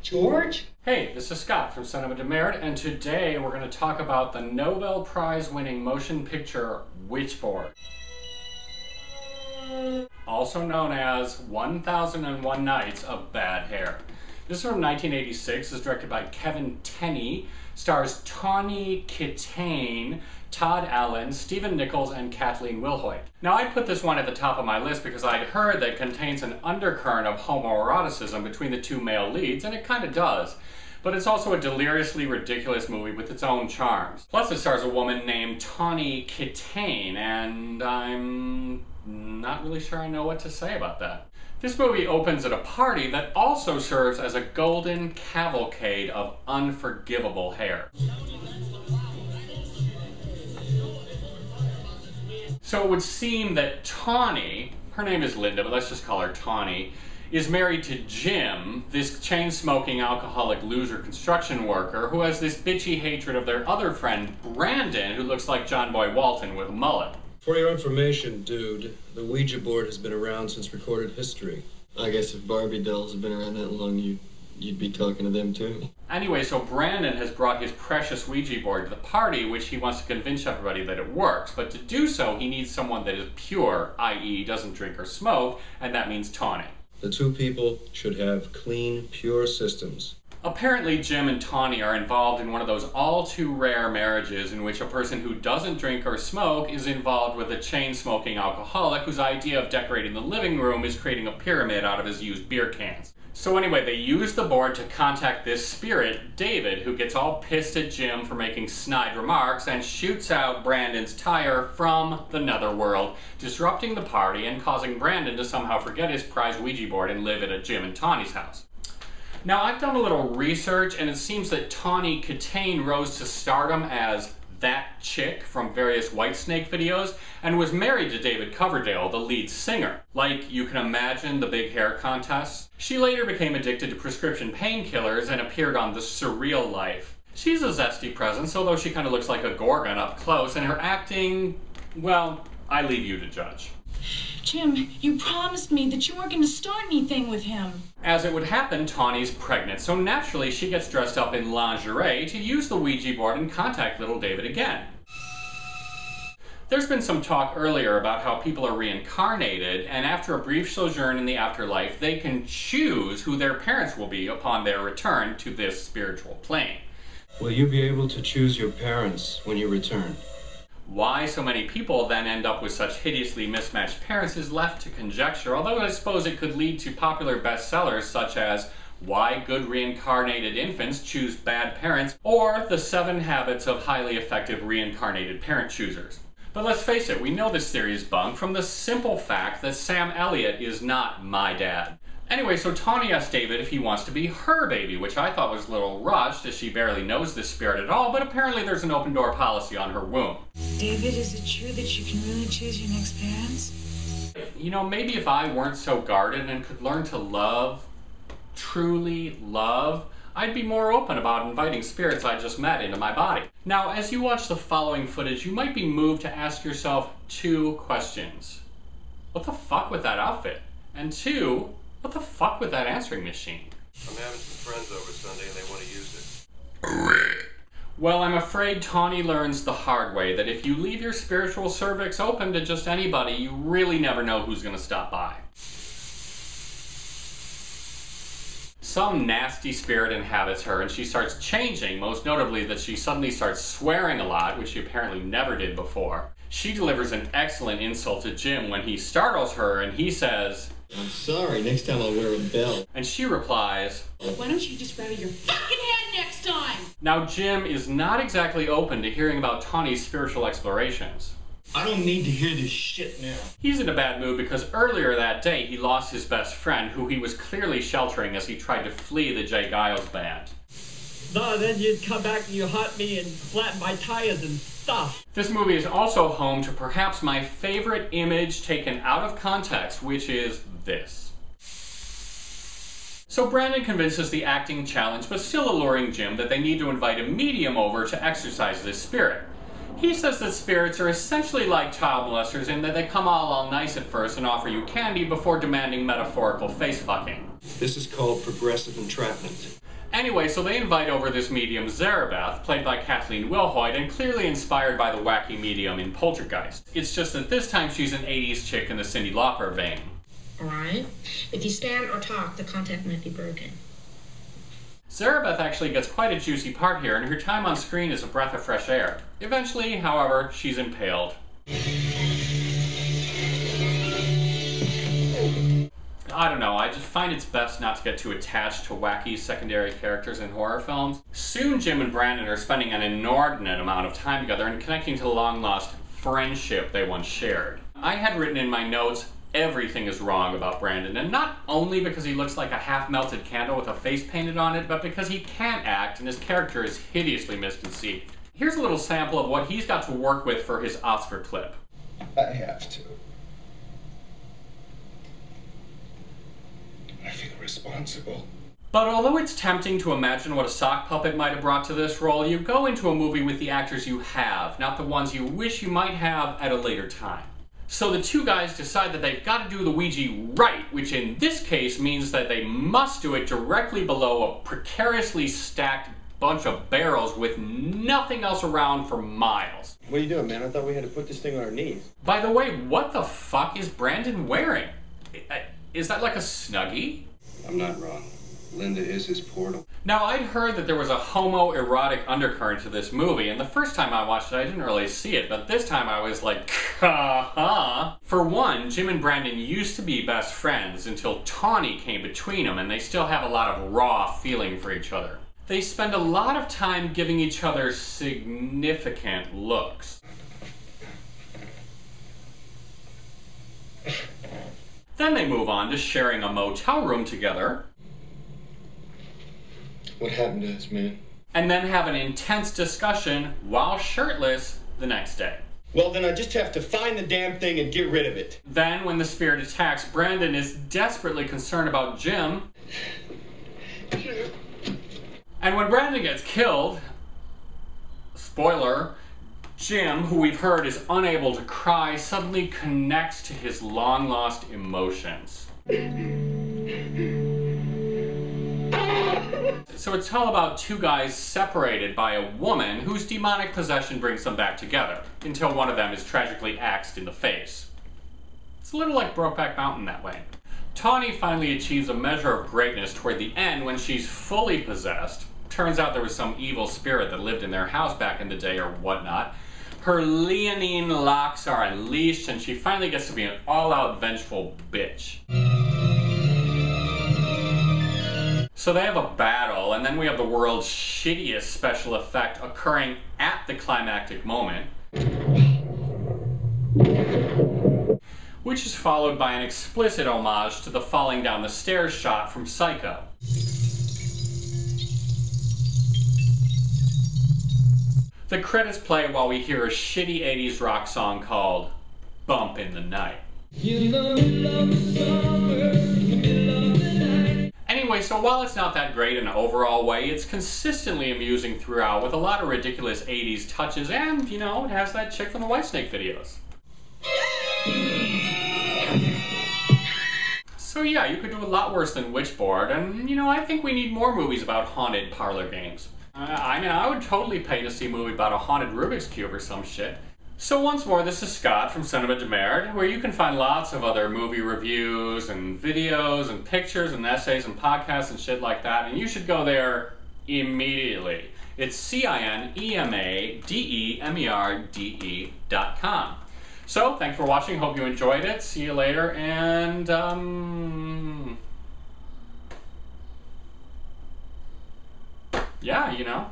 George? Hey, this is Scott from cinemademerde, and today we're going to talk about the Nobel Prize-winning motion picture Witchboard, also known as 1001 Nights of Bad Hair. This is from 1986, is directed by Kevin Tenney, stars Tawny Kitaen, Todd Allen, Stephen Nichols, and Kathleen Wilhoit. Now, I put this one at the top of my list because I'd heard that it contains an undercurrent of homoeroticism between the two male leads, and it kind of does. But it's also a deliriously ridiculous movie with its own charms. Plus, it stars a woman named Tawny Kitaen, and I'm not really sure I know what to say about that. This movie opens at a party that also serves as a golden cavalcade of unforgivable hair. So it would seem that Tawny, her name is Linda, but let's just call her Tawny, is married to Jim, this chain-smoking alcoholic loser construction worker who has this bitchy hatred of their other friend, Brandon, who looks like John Boy Walton with a mullet. For your information, dude, the Ouija board has been around since recorded history. I guess if Barbie dolls have been around that long, you'd be talking to them too. Anyway, so Brandon has brought his precious Ouija board to the party, which he wants to convince everybody that it works. But to do so, he needs someone that is pure, i.e. doesn't drink or smoke, and that means Tawny. The two people should have clean, pure systems. Apparently, Jim and Tawny are involved in one of those all-too-rare marriages in which a person who doesn't drink or smoke is involved with a chain-smoking alcoholic whose idea of decorating the living room is creating a pyramid out of his used beer cans. So anyway, they use the board to contact this spirit, David, who gets all pissed at Jim for making snide remarks and shoots out Brandon's tire from the netherworld, disrupting the party and causing Brandon to somehow forget his prized Ouija board and live at Jim and Tawny's house. Now, I've done a little research, and it seems that Tawny Kitaen rose to stardom as that chick from various Whitesnake videos and was married to David Coverdale, the lead singer. Like, you can imagine the big hair contests. She later became addicted to prescription painkillers and appeared on The Surreal Life. She's a zesty presence, although she kind of looks like a Gorgon up close, and her acting, well, I leave you to judge. Jim, you promised me that you weren't going to start anything with him. As it would happen, Tawny's pregnant, so naturally she gets dressed up in lingerie to use the Ouija board and contact little David again. There's been some talk earlier about how people are reincarnated, and after a brief sojourn in the afterlife, they can choose who their parents will be upon their return to this spiritual plane. Will you be able to choose your parents when you return? Why so many people then end up with such hideously mismatched parents is left to conjecture, although I suppose it could lead to popular bestsellers such as Why Good Reincarnated Infants Choose Bad Parents, or The 7 Habits of Highly Effective Reincarnated Parent Choosers. But let's face it, we know this theory is bunk from the simple fact that Sam Elliott is not my dad. Anyway, so Tawny asked David if he wants to be her baby, which I thought was a little rushed as she barely knows this spirit at all, but apparently there's an open door policy on her womb. David, is it true that you can really choose your next parents? You know, maybe if I weren't so guarded and could learn to love, truly love, I'd be more open about inviting spirits I just met into my body. Now, as you watch the following footage, you might be moved to ask yourself 2 questions. What the fuck with that outfit? And 2, what the fuck with that answering machine? I'm having some friends over Sunday and they want to use it. Well, I'm afraid Tawny learns the hard way that if you leave your spiritual cervix open to just anybody, you really never know who's going to stop by. Some nasty spirit inhabits her and she starts changing, most notably that she suddenly starts swearing a lot, which she apparently never did before. She delivers an excellent insult to Jim when he startles her and he says, I'm sorry, next time I'll wear a belt. And she replies, Why don't you just rattle your fucking head next time? Now Jim is not exactly open to hearing about Tawny's spiritual explorations. I don't need to hear this shit now. He's in a bad mood because earlier that day he lost his best friend, who he was clearly sheltering as he tried to flee the Jay Giles band. No, then you'd come back and you haunt me and flatten my tires and stuff. This movie is also home to perhaps my favorite image taken out of context, which is this. So Brandon convinces the acting challenge, but still alluring Jim, that they need to invite a medium over to exorcise this spirit. He says that spirits are essentially like child molesters in that they come all nice at first and offer you candy before demanding metaphorical face fucking. This is called progressive entrapment. Anyway, so they invite over this medium Zarabeth, played by Kathleen Wilhoit, and clearly inspired by the wacky medium in Poltergeist. It's just that this time she's an 80s chick in the Cyndi Lauper vein. Alright? If you stand or talk, the contact might be broken. Zarabeth actually gets quite a juicy part here, and her time on screen is a breath of fresh air. Eventually, however, she's impaled. I don't know, I just find it's best not to get too attached to wacky secondary characters in horror films. Soon Jim and Brandon are spending an inordinate amount of time together and connecting to the long-lost friendship they once shared. I had written in my notes, everything is wrong about Brandon, and not only because he looks like a half-melted candle with a face painted on it, but because he can't act and his character is hideously misconceived. Here's a little sample of what he's got to work with for his Oscar clip. I have to. I feel responsible. But although it's tempting to imagine what a sock puppet might have brought to this role, you go into a movie with the actors you have, not the ones you wish you might have at a later time. So the two guys decide that they've got to do the Ouija right, which in this case means that they must do it directly below a precariously stacked bunch of barrels with nothing else around for miles. What are you doing, man? I thought we had to put this thing on our knees. By the way, what the fuck is Brandon wearing? Is that like a Snuggie? I'm not wrong. Linda is his portal. Now, I'd heard that there was a homoerotic undercurrent to this movie, and the first time I watched it, I didn't really see it, but this time I was like, ha-ha. For one, Jim and Brandon used to be best friends until Tawny came between them, and they still have a lot of raw feeling for each other. They spend a lot of time giving each other significant looks. Then they move on to sharing a motel room together. What happened to us, man? And then have an intense discussion while shirtless the next day. Well, then I just have to find the damn thing and get rid of it. Then, when the spirit attacks, Brandon is desperately concerned about Jim. And when Brandon gets killed, spoiler, Jim, who we've heard is unable to cry, suddenly connects to his long-lost emotions. So it's all about two guys separated by a woman whose demonic possession brings them back together, until one of them is tragically axed in the face. It's a little like Brokeback Mountain that way. Tawny finally achieves a measure of greatness toward the end when she's fully possessed. Turns out there was some evil spirit that lived in their house back in the day or whatnot. Her leonine locks are unleashed and she finally gets to be an all-out vengeful bitch. So they have a battle, and then we have the world's shittiest special effect occurring at the climactic moment, which is followed by an explicit homage to the falling down the stairs shot from Psycho. The credits play while we hear a shitty 80s rock song called Bump in the Night. Anyway, so while it's not that great in an overall way, it's consistently amusing throughout with a lot of ridiculous 80s touches, and, you know, it has that chick from the Whitesnake videos. So yeah, you could do a lot worse than Witchboard, and, you know, I think we need more movies about haunted parlor games. I mean, I would totally pay to see a movie about a haunted Rubik's Cube or some shit. So once more, this is Scott from cinemademerde, where you can find lots of other movie reviews and videos and pictures and essays and podcasts and shit like that, and you should go there immediately. It's cinemademerde.com. So, thanks for watching, hope you enjoyed it, see you later, and yeah, you know.